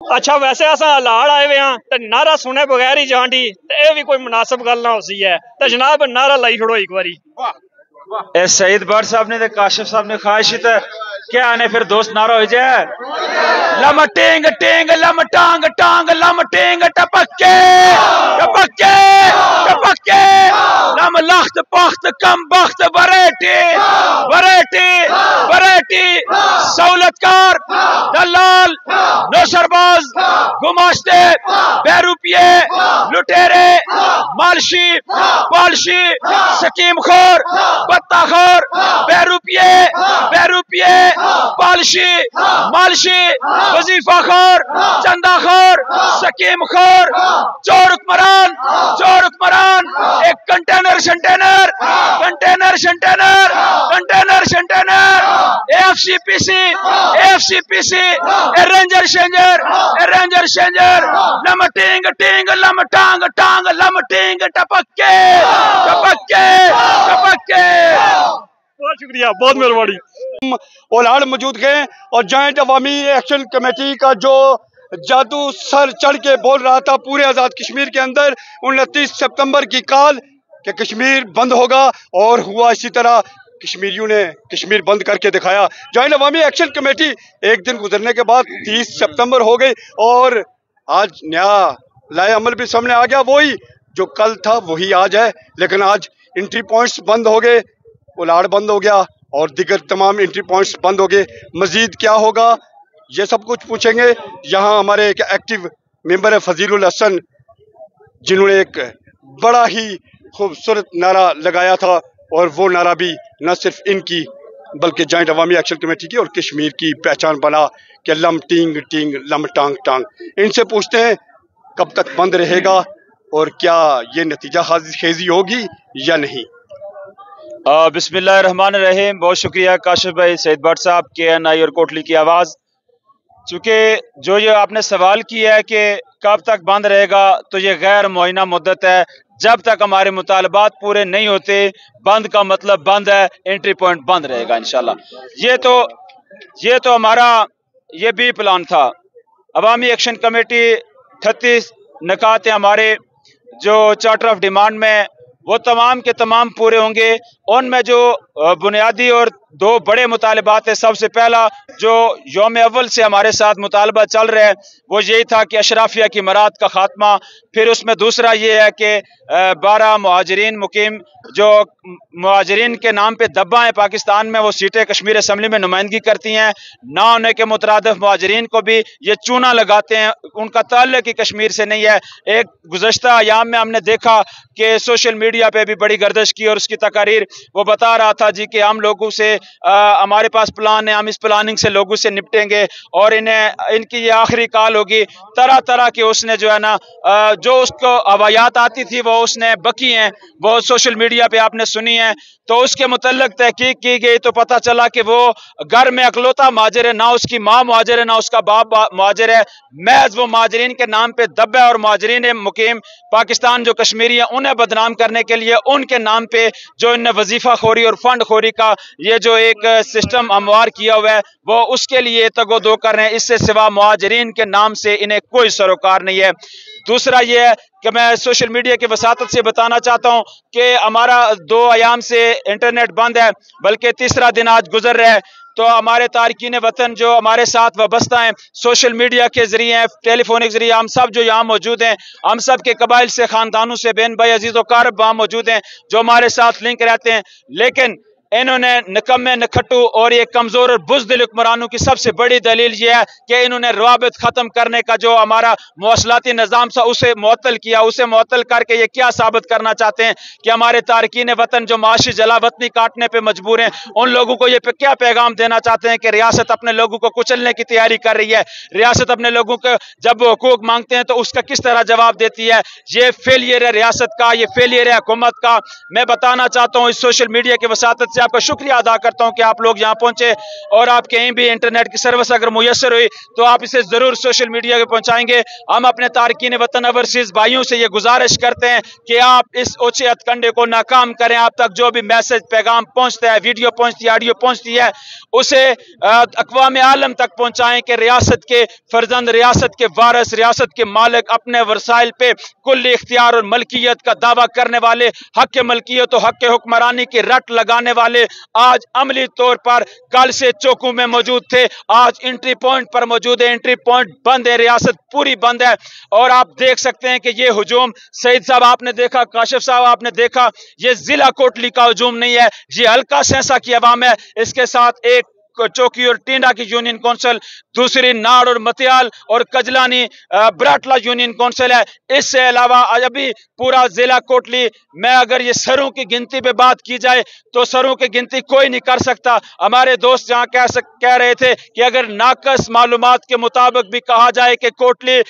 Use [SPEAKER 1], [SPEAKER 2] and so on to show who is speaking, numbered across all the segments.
[SPEAKER 1] अच्छा वैसे असां लाड़ आए हुए हैं ते नारा सुने बगैर ही जान दी ते ये भी कोई मुनासिब गल ना होसी है ते जनाब नारा लाई छोड़ो एक बारी।
[SPEAKER 2] ए सईद बट साहब ने ते काशिफ साहब ने ख्वाहिश ही तो क्या आने फिर दोस्त नारा हो जाए लम टेंग टेंग लम टांग टांग लम टेंग टपके टपके टपके लम लख्त पख्त कम बख्त वरेटी वरेटी वरेटी सहूलतकार दलाल नौसरबाज गुमाश्ते बेरुपिये लुटेरे मालशी पालशी सकीम खोर पत्ता खोर बेरुपिये बेरुपिये पालशी मालशी वजीफा खोर चंदा खोर सकीम खोर चोर हुक्मरान एक कंटेनर शंटेनर कंटेनर शंटेनर कंटेनर शंटेनर एफसीपीसी रेंजर शेंजर लम टिंग टिंग लम टांग टांग लम टिंग टपके टपके टपके।
[SPEAKER 1] बहुत शुक्रिया, बहुत मेहरबानी।
[SPEAKER 3] ओलाड़ मौजूद हैं और जॉइंट अवामी एक्शन कमेटी का जो जादू सर चढ़ के बोल रहा था पूरे आज़ाद कश्मीर के अंदर 29 सितंबर की काल कि कश्मीर बंद होगा और हुआ इसी तरह। कश्मीरियों ने कश्मीर बंद करके दिखाया। जॉइंट अवामी एक्शन कमेटी एक दिन गुजरने के बाद 30 सितंबर हो गई और आज नया लाए अमल भी सामने आ गया। वही जो कल था वही आज है, लेकिन आज एंट्री पॉइंट्स बंद हो गए, उलाड़ बंद हो गया और दिगर तमाम एंट्री पॉइंट्स बंद हो गए। मजीद क्या होगा ये सब कुछ पूछेंगे। यहाँ हमारे एक एक्टिव मेंबर है फजीलुल हसन, जिन्होंने एक बड़ा ही खूबसूरत नारा लगाया था और वो नारा भी न सिर्फ इनकी बल्कि जॉइंट अवामी एक्शन कमेटी की और कश्मीर की पहचान बना कि लम टिंग टिंग लम टांग टांग। इनसे पूछते हैं कब तक बंद रहेगा और क्या ये नतीजा खेजी होगी या नहीं।
[SPEAKER 2] बिस्मिल्लाहिर्रहमानिर्रहीम। बहुत शुक्रिया काशिफ भाई, सईद बट साहब, KNI और कोटली की आवाज़। चूँकि जो ये आपने सवाल किया है कि कब तक बंद रहेगा, तो ये गैर मुअय्यना मुद्दत है। जब तक हमारे मुतालबात पूरे नहीं होते, बंद का मतलब बंद है, एंट्री पॉइंट बंद रहेगा इंशाल्लाह। ये तो हमारा ये भी प्लान था। अवामी एक्शन कमेटी 38 निकात हमारे जो चार्टर ऑफ डिमांड में वो तमाम के तमाम पूरे होंगे। उनमें जो बुनियादी और दो बड़े मुतालबात है, सबसे पहला जो यौम अव्वल से हमारे साथ मुतालबा चल रहा है वो यही था कि अशराफिया की मराद का खात्मा। फिर उसमें दूसरा ये है कि 12 मुहाजिरीन मुकीम जो मुहाजिरीन के नाम पे दब्बा है पाकिस्तान में, वो सीटें कश्मीर असम्बली में नुमाइंदगी करती हैं। ना होने के मुतरादिफ मुहाजिरीन को भी ये चूना लगाते हैं, उनका ताल्लुक ही कश्मीर से नहीं है। एक गुज़श्ता अयाम में हमने देखा कि सोशल मीडिया पे भी बड़ी गर्दिश की और उसकी तकारीर वो बता रहा था जी कि हम लोगों से हमारे पास प्लान है, हम इस प्लानिंग से लोगों से निपटेंगे और इनकी ये आखिरी काल होगी। तरह तरह के उसने जो है ना जो उसको हवायात आती थी वो उसने बकी हैं, वो सोशल मीडिया पे आपने सुनी है। तो उसके मुतल्लिक तहकीक की गई तो पता चला कि वो घर में अकलौता मुहाजिर है, ना उसकी माँ मुहाजिर है ना उसका बाप मुहाजिर है। महज वो मुहाजिरीन के नाम पे दब्बा और मुहाजिरीन मुकीम पाकिस्तान जो कश्मीरी है उन्हें बदनाम करने के लिए उनके नाम पे जो इन्हें वजीफा खोरी और फंड खोरी का ये जो एक सिस्टम हमवार किया हुआ है वो उसके लिए तगोदो कर रहे हैं। इससे सिवा मुहाजिरीन के नाम से इन्हें कोई सरोकार नहीं है। दूसरा ये है कि मैं सोशल मीडिया की वसातत से बताना चाहता हूँ कि हमारा 2 अयाम से इंटरनेट बंद है, बल्कि तीसरा दिन आज गुजर रहा है। तो हमारे तारकीन वतन जो हमारे साथ वाबस्ता हैं सोशल मीडिया के जरिए, टेलीफोनिक जरिए, हम सब जो यहाँ मौजूद हैं, हम सब के कबाइल से, ख़ानदानों से, बहन भाई अजीज़ व कारब वहाँ मौजूद हैं जो हमारे साथ लिंक रहते हैं। लेकिन इन्होंने निकम्मे नखट्टू और ये कमज़ोर और बुज़दिल हुक्मरानों की सबसे बड़ी दलील ये है कि इन्होंने रवाबित ख़त्म करने का जो हमारा मवासलाती निज़ाम था उसे मुअत्तल किया। उसे मुअत्तल करके ये क्या साबित करना चाहते हैं कि हमारे तारकीन वतन जो माशी जलावतनी काटने पर मजबूर हैं, उन लोगों को ये क्या पैगाम देना चाहते हैं कि रियासत अपने लोगों को कुचलने की तैयारी कर रही है। रियासत अपने लोगों को जब वो हुकूक मांगते हैं तो उसका किस तरह जवाब देती है। ये फेलियर है रियासत का, ये फेलियर है हुकूमत का। मैं बताना चाहता हूँ इस सोशल मीडिया की वसातत से आपका शुक्रिया अदा करता हूँ कि आप लोग यहाँ पहुंचे, और आप कहीं भी इंटरनेट की सर्विस अगर मुयसर हुई तो आप इसे जरूर सोशल मीडिया पे पहुंचाएंगे। हम अपने तारकीन वतन ओवरसीज भाइयों से ये गुजारिश करते हैं कि आप इस ओछे हथकंडे को नाकाम करें। आप तक जो भी मैसेज पैगाम पहुंचता है, वीडियो पहुंचती है, ऑडियो पहुंचती है, उसे अक़वाम आलम तक पहुंचाएं कि रियासत के फर्जंद, रियासत के वारिस, रियासत के मालिक, अपने वसाइल पे कुल इख्तियार और मलकियत का दावा करने वाले, हक के मलकियत और हक के हुक्मरानी की रट लगाने वाले आज अमली तौर पर कल से चौकों में मौजूद थे, आज एंट्री पॉइंट पर मौजूद है। एंट्री पॉइंट बंद है, रियासत पूरी बंद है। और आप देख सकते हैं कि ये हुजूम, सईद साहब आपने देखा, काशिफ साहब आपने देखा, ये जिला कोटली का हुजूम नहीं है, ये हल्का सेंसा की अवाम है। इसके साथ एक चौकी और टिंडा की यूनियन काउंसिल, दूसरी नाड़ और मतियाल और कजलानी बराटला यूनियन काउंसिल है। इससे अलावा अभी पूरा जिला कोटली में अगर ये सरों की गिनती पे बात की जाए तो सरों की गिनती कोई नहीं कर सकता। हमारे दोस्त जहां कह रहे थे कि अगर नाकस मालूमात के मुताबिक भी कहा जाए कि कोटली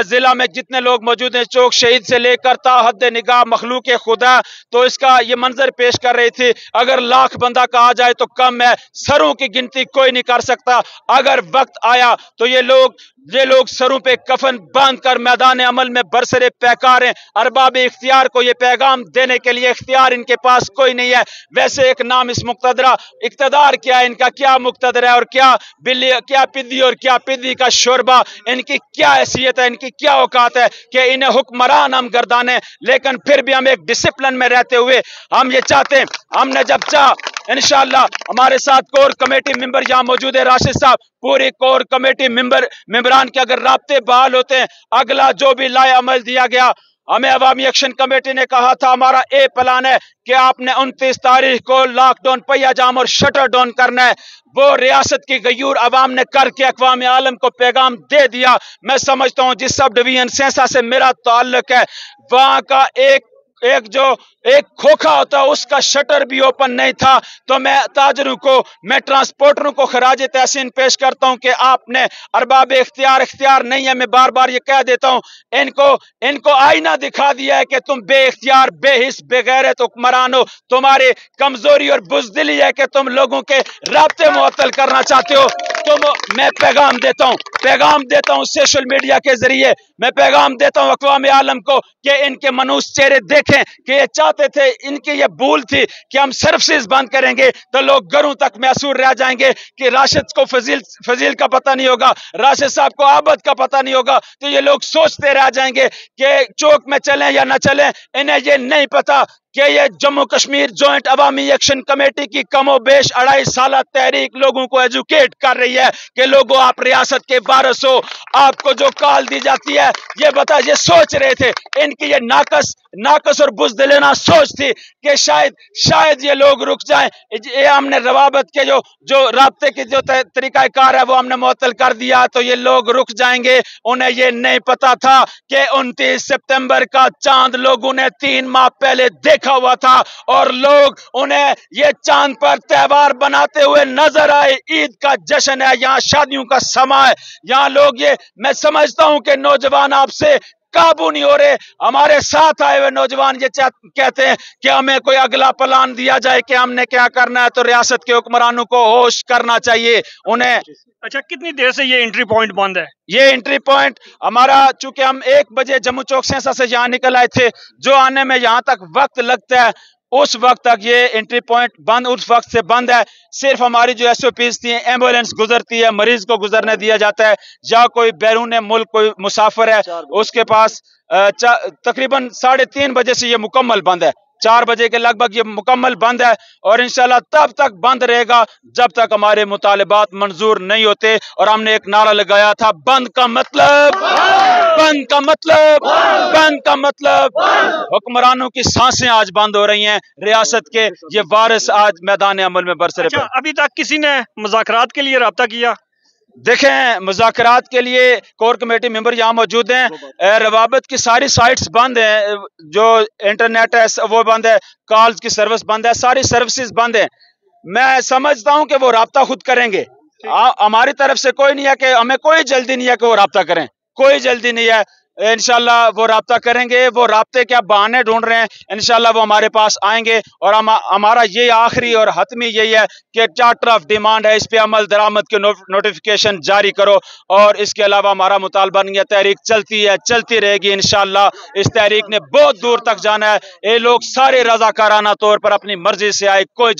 [SPEAKER 2] जिला में जितने लोग मौजूद हैं, चौक शहीद से लेकर ता हद निगाह मखलूक खुदा, तो इसका ये मंजर पेश कर रही थी। अगर लाख बंदा कहा जाए तो कम है, सरों की गिनती कोई नहीं कर सकता। अगर वक्त आया तो ये लोग सरों पे कफन बांध कर मैदान अमल में बरसरे पैकार हैं। अरबाब इख्तियार को ये पैगाम देने के लिए इख्तियार इनके पास कोई नहीं है। वैसे एक नाम इस मुक्तदरा, इख्तदार क्या है इनका, क्या मुक्तदर है और क्या बिल्ली, क्या पिद्दी और क्या पिद्दी का शोरबा, इनकी क्या हैसियत है, इनकी क्या औकात है कि इन्हें हुक्मरान हम गर्दाने। लेकिन फिर भी हम एक डिसिप्लिन में रहते हुए हम ये चाहते हैं, हमने जब चाह इंशाअल्लाह हमारे साथ कोर कमेटी मेंबर यहाँ मौजूद है, राशिद साहब, पूरी कोर कमेटी मेंबरान के अगर राब्ते बहाल होते हैं, अगला जो भी लाए अमल दिया गया, हमें अवामी एक्शन कमेटी ने कहा था हमारा ए प्लान है कि आपने 29 तारीख को लॉकडाउन, पहिया जाम और शटर डाउन करना है। वो रियासत की गयूर अवाम ने करके अक़वाम आलम को पैगाम दे दिया। मैं समझता हूँ जिस सब डिवीजन सेंसा से मेरा ताल्लुक है, वहां का एक खोखा होता है, उसका शटर भी ओपन नहीं था। तो मैं ताजरों को, मैं ट्रांसपोर्टरों को खराज तहसीन पेश करता हूं कि आपने अरबाब इख्तियार नहीं है, मैं बार बार ये कह देता हूं, इनको आईना दिखा दिया है कि तुम बेइख्तियार, बेहिस, बेगैरत हुक्मरान हो। तुम्हारी कमजोरी और बुज़दिली है कि तुम लोगों के राब्ते मुअत्तल करना चाहते हो। मैं पैगाम देता हूं सोशल मीडिया के जरिए, मैं पैगाम देता हूं अक़वाम आलम को कि इनके मनूस चेहरे देखें कि ये चाहते थे, इनकी ये भूल थी कि हम सर्विसेज बंद करेंगे तो लोग घरों तक महसूर रह जाएंगे, कि राशिद को फजील का पता नहीं होगा, राशिद साहब को आबद का पता नहीं होगा, तो ये लोग सोचते रह जाएंगे कि चौक में चलें या न चलें। इन्हें ये नहीं पता कि ये जम्मू कश्मीर जॉइंट अवामी एक्शन कमेटी की कमो बेश 2.5 साल तहरीक लोगों को एजुकेट कर रही है कि लोगों आप रियासत के वारिस हो, आपको जो कॉल दी जाती है ये सोच रहे थे, इनकी ये नाकस और बुज़दिलाना सोच थी कि शायद ये लोग रुक जाएं। ये हमने रवाबत के जो राब्ते की जो तरीकाकार है वो हमने मुअत्तल कर दिया तो ये लोग रुक जाएंगे। उन्हें ये नहीं पता था कि 29 सितंबर का चांद लोगों ने 3 माह पहले देखा हुआ था और लोग उन्हें ये चांद पर त्योहार बनाते हुए नजर आए। ईद का जश्न है, यहाँ शादियों का समा है, यहाँ लोग मैं समझता हूं कि नौजवान आपसे काबू नहीं हो रहे। हमारे साथ आए हुए नौजवान ये कहते हैं कि हमें कोई अगला प्लान दिया जाए कि हमने क्या करना है, तो रियासत के हुक्मरानों को होश करना चाहिए उन्हें।
[SPEAKER 1] अच्छा, कितनी देर से ये एंट्री पॉइंट बंद है?
[SPEAKER 2] ये एंट्री पॉइंट हमारा, चूंकि हम 1 बजे जम्मू चौक सेंसा से यहाँ निकल आए थे, जो आने में यहाँ तक वक्त लगता है उस वक्त तक ये एंट्री पॉइंट बंद, उस वक्त से बंद है। सिर्फ हमारी जो SOPs थी, एम्बुलेंस गुजरती है, मरीज को गुजरने दिया जाता है, या कोई बैरून मुल्क कोई मुसाफिर है उसके पास तकरीबन 3:30 बजे से ये मुकम्मल बंद है, 4 बजे के लगभग ये मुकम्मल बंद है और इंशाल्लाह तब तक बंद रहेगा जब तक हमारे मुतालिबात मंजूर नहीं होते। और हमने एक नारा लगाया था, बंद का मतलब हुक्मरानों की सांसें आज बंद हो रही हैं, रियासत के ये वारिस आज मैदान अमल में बरसरे पे।
[SPEAKER 1] अभी तक किसी ने मुज़ाकरात के लिए राब्ता किया?
[SPEAKER 2] देखें, मुज़ाकरात के लिए कोर कमेटी मेंबर यहाँ मौजूद हैं। रवाबत की सारी साइट्स बंद हैं, जो इंटरनेट है वो बंद है, कॉल्स की सर्विस बंद है, सारी सर्विसेज बंद हैं। मैं समझता हूँ कि वो राब्ता खुद करेंगे। हमारी तरफ से कोई नहीं है कि हमें कोई जल्दी नहीं है कि वो राब्ता करें, कोई जल्दी नहीं है। इंशाल्लाह वो राब्ता करेंगे। वो राब्ते क्या बहाने ढूंढ रहे हैं, इंशाल्लाह वो हमारे पास आएंगे। और हमारा ये आखिरी और हतमी यही है कि चार्टर ऑफ डिमांड है, इस पे अमल दरामद के नोटिफिकेशन जारी करो। और इसके अलावा हमारा मुतालबा नहीं है, तहरीक चलती है, चलती रहेगी इंशाल्लाह। इस तहरीक ने बहुत दूर तक जाना है। ये लोग सारे रजाकाराना तौर पर अपनी मर्जी से आए, कोई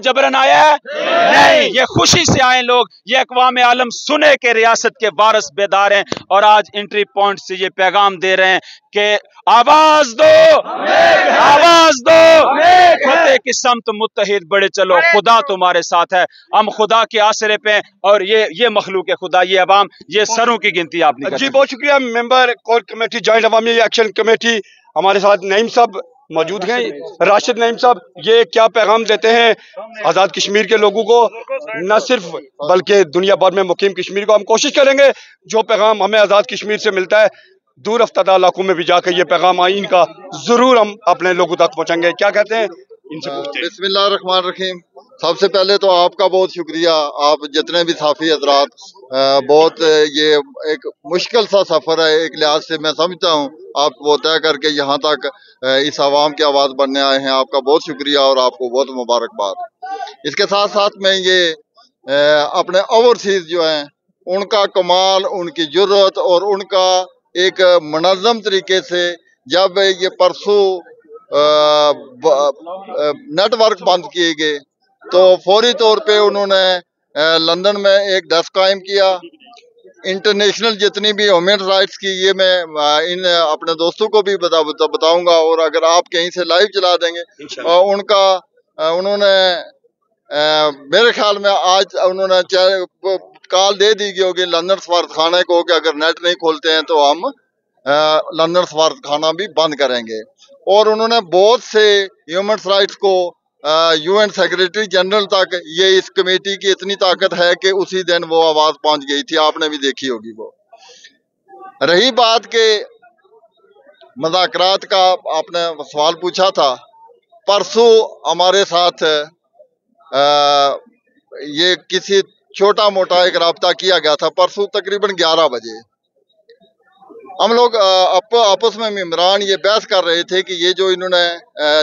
[SPEAKER 2] जबरन आया है नहीं, ये खुशी से आए लोग। ये अक़वाम आलम सुने के रियासत के वारिस बेदार हैं और आज एंट्री पॉइंट से ये पैगाम दे रहे हैं कि आवाज दो, आवाज दो, फतेह की समत मुत्तहिद बढ़े चलो, खुदा तुम्हारे साथ है। हम खुदा के आसरे पे और ये मखलूक है खुदा, ये अवाम, ये सरों की गिनती आपने।
[SPEAKER 3] जी बहुत शुक्रिया। मेंबर कोर कमेटी, जॉइंट अवामी एक्शन कमेटी, हमारे साथ नईम साहब मौजूद हैं, राशिद नईम साहब। ये क्या पैगाम देते हैं आज़ाद कश्मीर के लोगों को, न सिर्फ बल्कि दुनिया भर में मुकीम कश्मीर को। हम कोशिश करेंगे जो पैगाम हमें आज़ाद कश्मीर से मिलता है दूर अफ्तादा इलाकों में भी जाकर ये पैगाम आइन का जरूर हम अपने लोगों तक पहुंचाएंगे। क्या कहते हैं, इनसे पूछते हैं।
[SPEAKER 4] बिस्मिल्लाहिर्रहमानिर्रहीम। सबसे पहले तो आपका बहुत शुक्रिया, आप जितने भी साफी हजरात, बहुत ये एक मुश्किल सा सफ़र है एक लिहाज से मैं समझता हूँ, आप वो तय करके यहाँ तक इस आवाम की आवाज़ बनने आए हैं, आपका बहुत शुक्रिया और आपको बहुत मुबारकबाद। इसके साथ साथ मैं ये अपने ओवरसीज़ जो हैं उनका कमाल, उनकी जुर्रत और उनका एक मुनज़्ज़म तरीके से, जब ये परसों नेटवर्क बंद किए गए तो फौरी तौर पे उन्होंने लंदन में एक डेस्क कायम किया। इंटरनेशनल जितनी भी ह्यूमन राइट्स की, ये मैं इन अपने दोस्तों को भी बताऊंगा और अगर आप कहीं से लाइव चला देंगे उनका, उन्होंने मेरे ख्याल में आज उन्होंने कॉल दे दी गई होगी लंदन सफारत खाने को कि अगर नेट नहीं खोलते हैं तो हम लंदन सफारत खाना भी बंद करेंगे। और उन्होंने बहुत से ह्यूमन राइट्स को यूएन सेक्रेटरी जनरल तक, ये इस कमेटी की इतनी ताकत है कि उसी दिन वो आवाज़ पहुंच गई थी, आपने भी देखी होगी वो। रही बात के मुज़ाकरात का, आपने सवाल पूछा था, परसों हमारे साथ ये किसी छोटा मोटा एक राब्ता किया गया था। परसों तकरीबन 11 बजे हम लोग आपस में मेम्बरान ये बहस कर रहे थे कि ये जो इन्होंने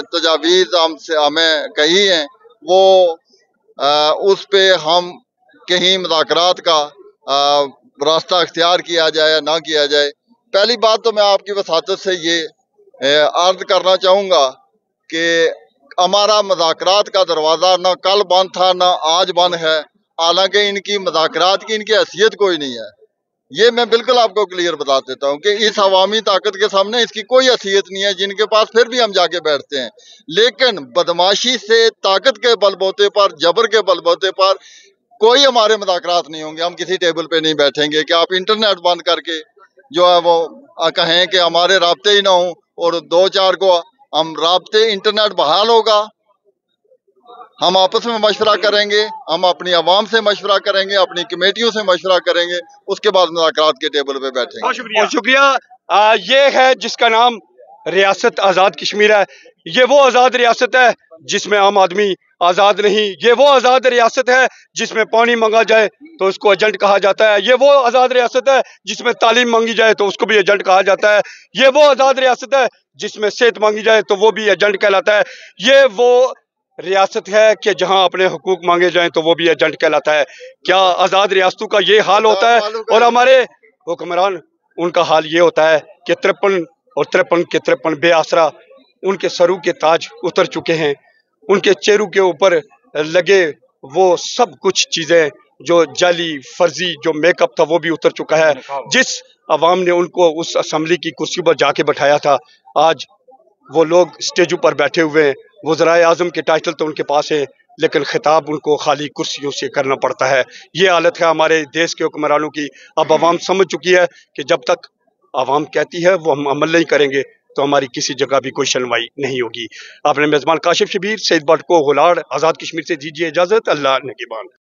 [SPEAKER 4] तजावीज़ हमें कही हैं वो उस पे हम कहीं मुज़ाकरात का रास्ता अख्तियार किया जाए या ना किया जाए। पहली बात तो मैं आपकी वसातत से ये अर्ज करना चाहूँगा कि हमारा मुज़ाकरात का दरवाज़ा ना कल बंद था ना आज बंद है, हालांकि इनकी मुज़ाकरात की इनकी हैसियत कोई नहीं है। ये मैं बिल्कुल आपको क्लियर बता देता हूँ कि इस अवामी ताकत के सामने इसकी कोई हैसियत नहीं है, जिनके पास फिर भी हम जाके बैठते हैं। लेकिन बदमाशी से, ताकत के बलबूते पर, जबर के बलबूते पर कोई हमारे मुज़ाकरात नहीं होंगे। हम किसी टेबल पे नहीं बैठेंगे कि आप इंटरनेट बंद करके जो है वो कहें कि हमारे राब्ते ही ना हो और 2-4 को हम राब्ते, इंटरनेट बहाल होगा, हम आपस में मशवरा करेंगे, हम अपनी आवाम से मशवरा करेंगे, अपनी कमेटियों से मशवरा करेंगे, उसके बाद मुज़ाकरात के टेबल पे बैठेंगे।
[SPEAKER 3] बहुत शुक्रिया। ये है जिसका नाम रियासत आज़ाद कश्मीर है। ये वो आज़ाद रियासत है जिसमें आम आदमी आज़ाद नहीं। ये वो आज़ाद रियासत है जिसमें पानी मांगा जाए तो उसको एजेंट कहा जाता है। ये वो आज़ाद रियासत है जिसमें तालीम मांगी जाए तो उसको भी एजेंट कहा जाता है। ये वो आज़ाद रियासत है जिसमें सेहत मांगी जाए तो वो भी एजेंट कहलाता है। ये वो रियासत है कि जहां अपने हुकूक मांगे जाएं तो वो भी एजेंट कहलाता है। क्या आज़ाद रियासतों का ये हाल होता है? और हमारे हुक्मरान, उनका हाल ये होता है कि 53 और 53 के 53 बेआसरा, उनके सरू के ताज उतर चुके हैं, उनके चेहरों के ऊपर लगे वो सब कुछ चीज़ें जो जाली फर्जी जो मेकअप था वो भी उतर चुका है। जिस अवाम ने उनको उस असम्बली की कुर्सी पर जाके बैठाया था, आज वो लोग स्टेजों पर बैठे हुए हैं। वज़राए आज़म के टाइटल तो उनके पास है लेकिन खिताब उनको खाली कुर्सियों से करना पड़ता है। ये हालत है हमारे देश के हुक्मरानों की। अब आवाम समझ चुकी है कि जब तक आवाम कहती है वो हम अमल नहीं करेंगे तो हमारी किसी जगह भी कोई सुनवाई नहीं होगी। आपने मेज़बान काशिफ शबीर, सईद बट को गुलाड़, आज़ाद कश्मीर से दीजिए इजाज़त। अल्लाह निगहबान।